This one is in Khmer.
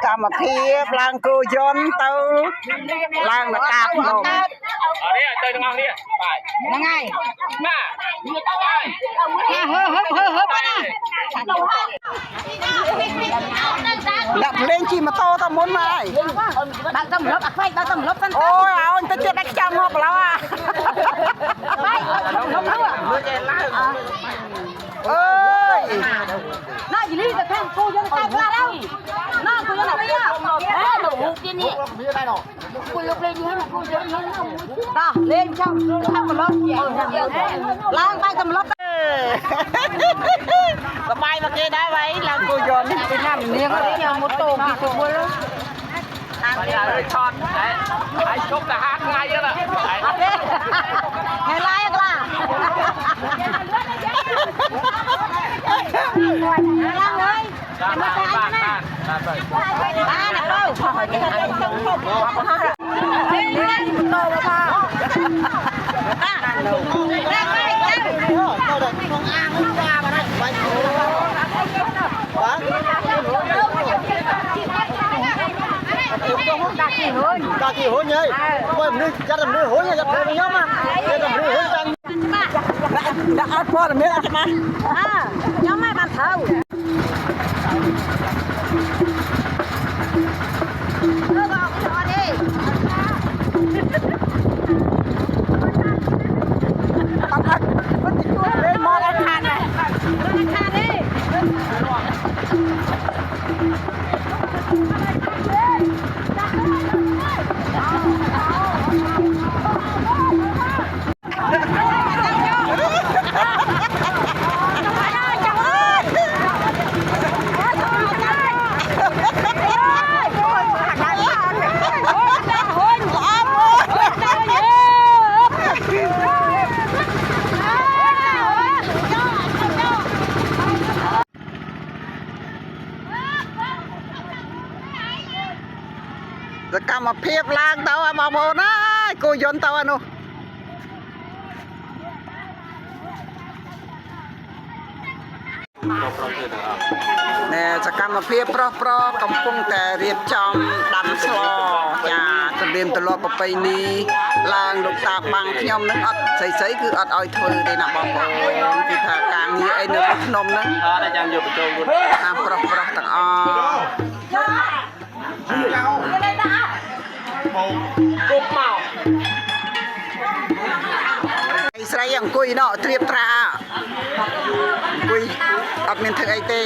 កម្មវិធីឡើងគោយន្តទៅឡើងមកកាបភ្នំនេះទៅទាំងអស់នេះបាយហ្នឹងហើយម៉ាបាយដាក់ភ្លេងជិះម៉ូតូទៅមុនមកហើយបើកទៅម្លប់អាខ្វែកបើកទៅម្លប់សិនអូយឲ្យទៅទៀតដាក់ចាំមកប្លោអាបាយម្លប់ទៅអើយណាយីលីទៅខាងគូយើងតែខ្លះហើយណាគូយើងនេះហេលោកហ៊ូទៀតនេះគូលោកលេងនេះគូយើងនេះដោះលេងចាំខាងម្លប់ឡើងបាយទៅម្លប់សបាយមកគេដែរហើយឡើងគោយន្តពីណានាងនេះម៉ូតូពីគួរបាយហើយឆត់ហើយជប់ទៅហាត់ថ្ងៃហ្នឹងអត់ទេថ្ងៃឡាយក្លាឡើងហើយបានទៅបានទៅទៅទៅដាក់ជីហុញហើយបើមនុស្សចាត់មនុស្សហុញចាត់ខ្ញុំណាចាត់មនុស្សហុញដាក់អត់ព័ត៌មានអត់ច្បាស់ខ្ញុំមិនបានត្រូវសកម្មភាពឡើងទៅបងប្អូនអើយគោយន្តទៅអានោះណែសកម្មភាពប្រុសកំពុងតែរៀបចំដាំស្លចាទម្រាំទម្លាប់ប្រពៃណីឡើងលោកតាបាំងខ្ញុំនឹងអត់ស្អីគឺអត់ឲ្យធ្វើទេណាបងប្អូនគឺថាការងារអីនៅក្នុងភ្នំហ្នឹងតែចាំយកបញ្ចូលតាមប្រុសទាំងអស់គប់មកស្រីអង្គុយណោត្រៀបត្រាអង្គុយអត់មានធ្វើអីទេ